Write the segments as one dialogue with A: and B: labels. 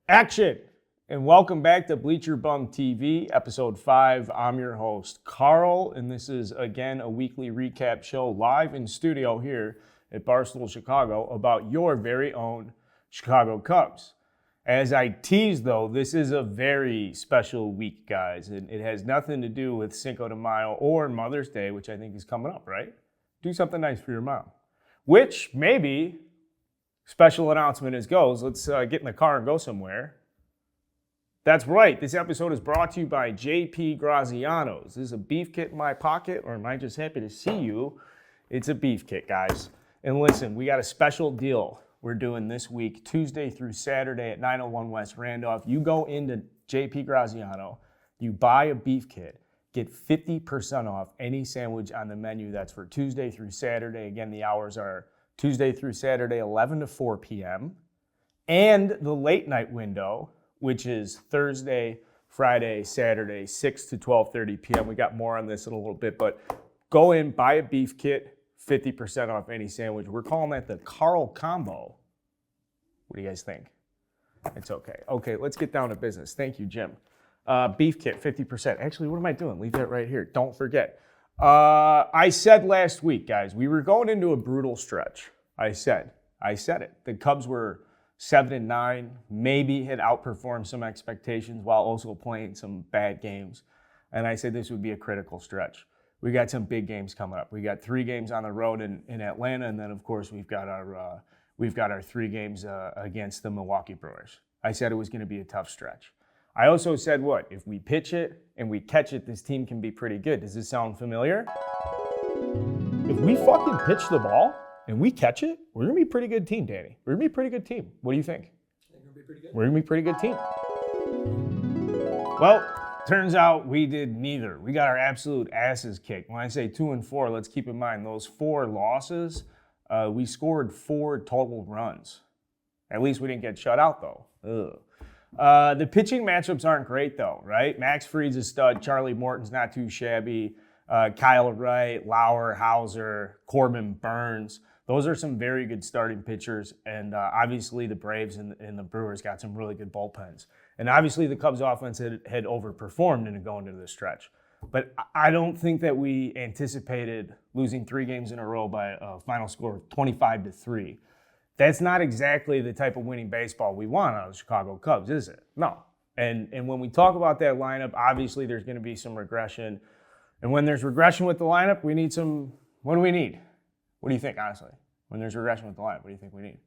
A: Action! And welcome back to Bleacher Bum TV, episode 5. I'm your host, Carl, and this is, again, a weekly recap show live in studio here at Barstool, Chicago, about your very own Chicago Cubs. As I teased, though, this is a very special week, guys, and it has nothing to do with Cinco de Mayo or Mother's Day, which I think is coming up, right? Do something nice for your mom. Which, maybe, special announcement as goes, let's get in the car and go somewhere. That's right, this episode is brought to you by JP Graziano's. This is a beef kit in my pocket, or am I just happy to see you? It's a beef kit, guys. And listen, we got a special deal we're doing this week, Tuesday through Saturday at 901 West Randolph. You go into JP Graziano, you buy a beef kit, get 50% off any sandwich on the menu. That's for Tuesday through Saturday. Again, the hours are Tuesday through Saturday, 11 to 4 p.m. And the late night window, which is Thursday, Friday, Saturday, 6 to 12:30 p.m. We got more on this in a little bit, but go in, buy a beef kit, 50% off any sandwich. We're calling that the Carl Combo. What do you guys think? It's okay. Okay, let's get down to business. Thank you, Jim. Beef kit, 50%. Actually, what am I doing? Leave that right here. Don't forget. I said last week, guys, we were going into a brutal stretch. I said it. The Cubs were 7-9, maybe had outperformed some expectations while also playing some bad games. And I said this would be a critical stretch. We got some big games coming up. We got 3 games on the road in Atlanta, and then of course we've got our 3 games against the Milwaukee Brewers. I said it was going to be a tough stretch. I also said what? If we pitch it and we catch it, this team can be pretty good. Does this sound familiar? If we fucking pitch the ball and we catch it, we're going to be a pretty good team, Danny. We're going to be a pretty good team. What do you think?
B: We're going to be pretty good.
A: We're going to be a pretty good team. Well, turns out we did neither. We got our absolute asses kicked. When I say 2-4, let's keep in mind those 4 losses, we scored 4 total runs. At least we didn't get shut out, though. Ugh. The pitching matchups aren't great, though, right? Max Fried's a stud. Charlie Morton's not too shabby. Kyle Wright, Lauer, Hauser, Corbin Burns. Those are some very good starting pitchers. And obviously the Braves and the Brewers got some really good bullpens. And obviously the Cubs offense had overperformed into going into this stretch. But I don't think that we anticipated losing 3 games in a row by a final score of 25-3. That's not exactly the type of winning baseball we want out of the Chicago Cubs, is it? No. And when we talk about that lineup, obviously there's going to be some regression. And when there's regression with the lineup, we need some – what do we need? What do you think, honestly? When there's regression with the lineup, what do you think we need?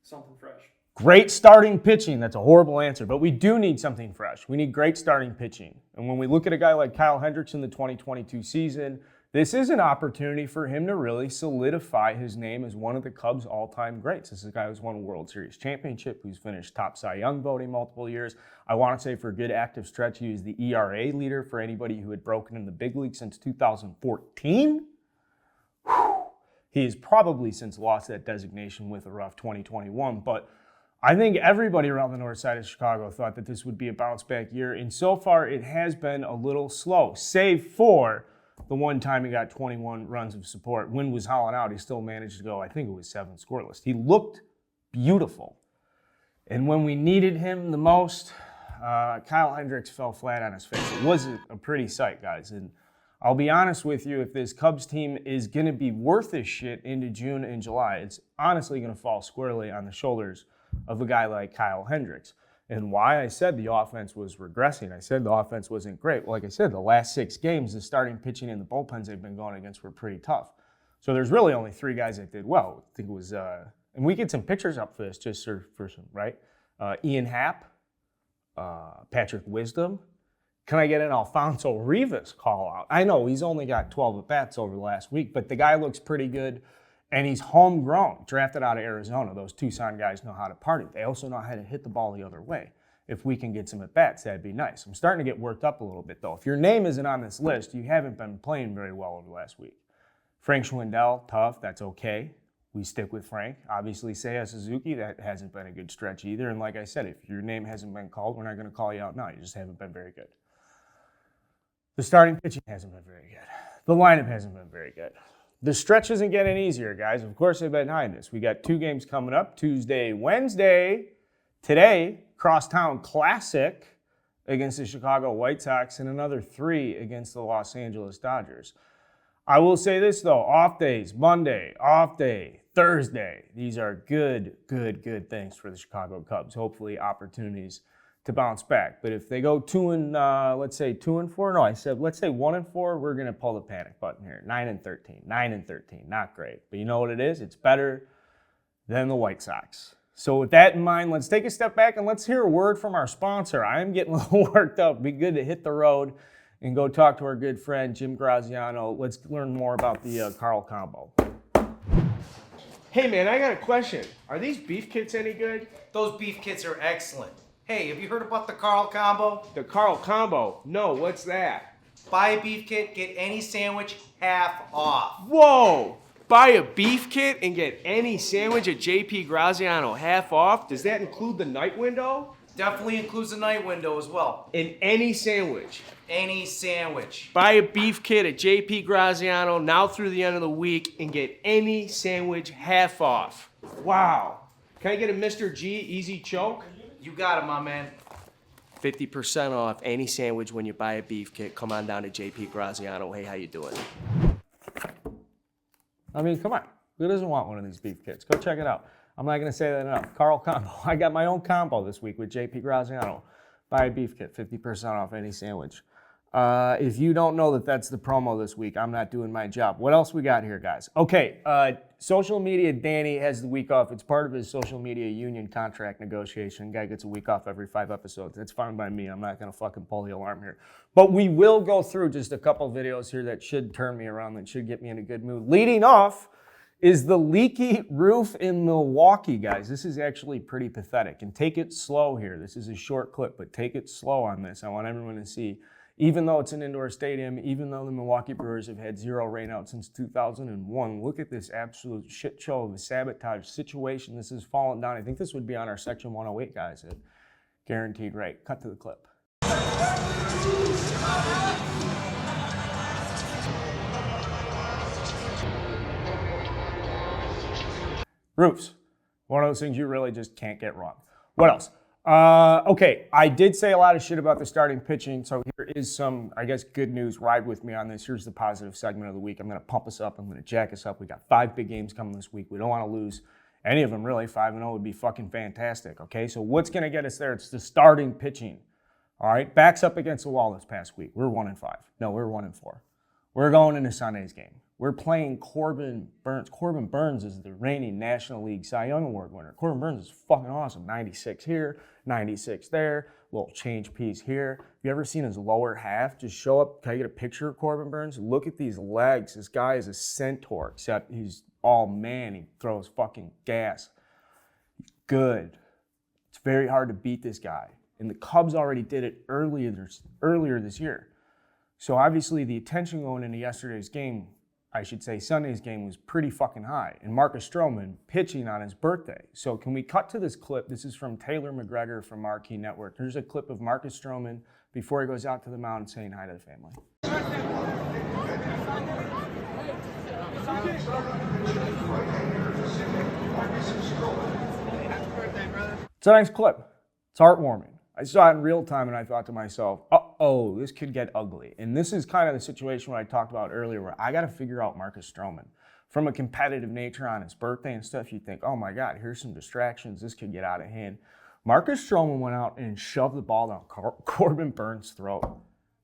B: Something fresh.
A: Great starting pitching. That's a horrible answer. But we do need something fresh. We need great starting pitching. And when we look at a guy like Kyle Hendricks in the 2022 season – this is an opportunity for him to really solidify his name as one of the Cubs' all-time greats. This is a guy who's won a World Series championship, who's finished top Cy Young voting multiple years. I want to say for a good active stretch, he was the ERA leader for anybody who had broken in the big league since 2014. He has probably since lost that designation with a rough 2021, but I think everybody around the north side of Chicago thought that this would be a bounce-back year, and so far it has been a little slow, save for the one time he got 21 runs of support. Wind was howling out. He still managed to go, I think it was 7 scoreless. He looked beautiful. And when we needed him the most, Kyle Hendricks fell flat on his face. It was a pretty sight, guys. And I'll be honest with you, if this Cubs team is going to be worth this shit into June and July, it's honestly going to fall squarely on the shoulders of a guy like Kyle Hendricks. And why I said the offense was regressing. I said the offense wasn't great. Well, like I said, the last 6 games, the starting pitching and the bullpens they've been going against were pretty tough. So there's really only 3 guys that did well. I think it was, and we get some pictures up for this just for some, right? Ian Happ, Patrick Wisdom. Can I get an Alfonso Rivas call out? I know he's only got 12 at-bats over the last week, but the guy looks pretty good. And he's homegrown, drafted out of Arizona. Those Tucson guys know how to party. They also know how to hit the ball the other way. If we can get some at-bats, that'd be nice. I'm starting to get worked up a little bit, though. If your name isn't on this list, you haven't been playing very well over the last week. Frank Schwindel, tough. That's okay. We stick with Frank. Obviously, Seiya Suzuki, that hasn't been a good stretch either. And like I said, if your name hasn't been called, we're not going to call you out now. You just haven't been very good. The starting pitching hasn't been very good. The lineup hasn't been very good. The stretch isn't getting easier, guys. Of course, they've been behind us. We got 2 games coming up, Tuesday, Wednesday. Today, crosstown classic against the Chicago White Sox, and another 3 against the Los Angeles Dodgers. I will say this, though. Off days, Monday, off day, Thursday. These are good things for the Chicago Cubs. Hopefully opportunities to bounce back. But if they go let's say 2-4. No, I said, let's say 1-4, we're going to pull the panic button here. 9-13. 9-13. Not great. But you know what it is? It's better than the White Sox. So with that in mind, let's take a step back and let's hear a word from our sponsor. I am getting a little worked up. It'd be good to hit the road and go talk to our good friend, Jim Graziano. Let's learn more about the Carl combo. Hey, man, I got a question. Are these beef kits any good?
C: Those beef kits are excellent. Hey, have you heard about the Carl combo?
A: The Carl combo? No, what's that?
C: Buy a beef kit, get any sandwich half off.
A: Whoa! Buy a beef kit and get any sandwich at JP Graziano half off? Does that include the night window?
C: Definitely includes the night window as well.
A: In any sandwich?
C: Any sandwich.
A: Buy a beef kit at JP Graziano now through the end of the week and get any sandwich half off. Wow. Can I get a Mr. G Easy Choke?
C: You got it, my man.
A: 50% off any sandwich when you buy a beef kit. Come on down to JP Graziano. Hey, how you doing? I mean, come on. Who doesn't want one of these beef kits? Go check it out. I'm not going to say that enough. Carl combo. I got my own combo this week with JP Graziano. Buy a beef kit, 50% off any sandwich. If you don't know that that's the promo this week, I'm not doing my job. What else we got here, guys? Okay, social media Danny has the week off. It's part of his social media union contract negotiation. Guy gets a week off every 5 episodes. That's fine by me. I'm not going to fucking pull the alarm here. But we will go through just a couple videos here that should turn me around, that should get me in a good mood. Leading off is the leaky roof in Milwaukee, guys. This is actually pretty pathetic. And take it slow here. This is a short clip, but take it slow on this. I want everyone to see. Even though it's an indoor stadium, even though the Milwaukee Brewers have had 0 rainout since 2001, look at this absolute shit show of a sabotage situation. This has fallen down. I think this would be on our Section 108, guys, at guaranteed rate. Cut to the clip. Roofs. One of those things you really just can't get wrong. What else? Okay, I did say a lot of shit about the starting pitching, so here is some, I guess, good news. Ride with me on this. Here's the positive segment of the week. I'm going to pump us up. I'm going to jack us up. We got 5 big games coming this week. We don't want to lose any of them, really. 5-0 would be fucking fantastic, okay? So what's going to get us there? It's the starting pitching, all right? Backs up against the wall this past week. We're 1-5. No, we're 1-4. We're going into Sunday's game. We're playing Corbin Burnes. Corbin Burnes is the reigning National League Cy Young Award winner. Corbin Burnes is fucking awesome. 96 here, 96 there, little change piece here. Have you ever seen his lower half just show up? Can I get a picture of Corbin Burnes? Look at these legs. This guy is a centaur, except he's all man. He throws fucking gas. He's good. It's very hard to beat this guy. And the Cubs already did it earlier this year. So obviously the attention going into yesterday's game, I should say Sunday's game, was pretty fucking high. And Marcus Stroman pitching on his birthday. So can we cut to this clip? This is from Taylor McGregor from Marquee Network. Here's a clip of Marcus Stroman before he goes out to the mound saying hi to the family. It's a nice clip. It's heartwarming. I saw it in real time and I thought to myself, uh-oh, this could get ugly. And this is kind of the situation what I talked about earlier, where I got to figure out Marcus Stroman. From a competitive nature on his birthday and stuff, you think, oh my God, here's some distractions. This could get out of hand. Marcus Stroman went out and shoved the ball down Corbin Burnes' throat.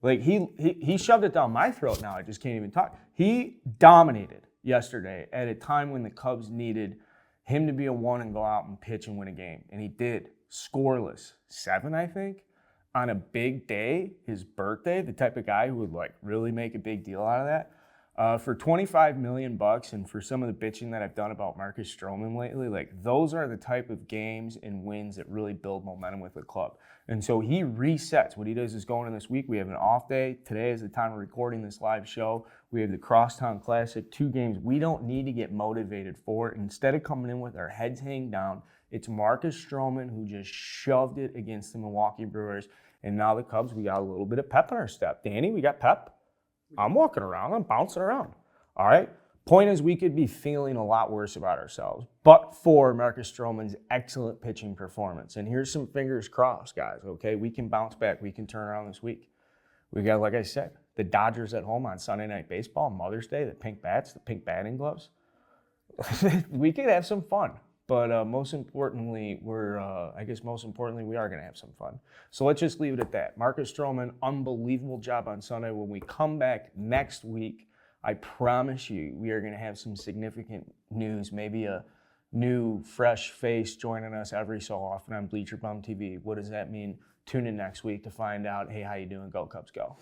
A: Like, he shoved it down my throat now. I just can't even talk. He dominated yesterday at a time when the Cubs needed him to be a 1 and go out and pitch and win a game. And he did. Scoreless. 7, I think, on a big day, his birthday, the type of guy who would like really make a big deal out of that. For $25 million, and for some of the bitching that I've done about Marcus Stroman lately, like those are the type of games and wins that really build momentum with the club. And so he resets. What he does is going in this week, we have an off day. Today is the time of recording this live show. We have the Crosstown Classic, 2 games we don't need to get motivated for. Instead of coming in with our heads hanging down, it's Marcus Stroman who just shoved it against the Milwaukee Brewers. And now the Cubs, we got a little bit of pep in our step. Danny, we got pep? I'm walking around. I'm bouncing around. All right? Point is, we could be feeling a lot worse about ourselves, but for Marcus Stroman's excellent pitching performance. And here's some fingers crossed, guys, okay? We can bounce back. We can turn around this week. We got, like I said, the Dodgers at home on Sunday Night Baseball, Mother's Day, the pink bats, the pink batting gloves. We could have some fun. But most importantly, we are going to have some fun. So let's just leave it at that. Marcus Stroman, unbelievable job on Sunday. When we come back next week, I promise you, we are going to have some significant news, maybe a new, fresh face joining us every so often on Bleacher Bum TV. What does that mean? Tune in next week to find out, hey, how you doing? Go Cubs, go.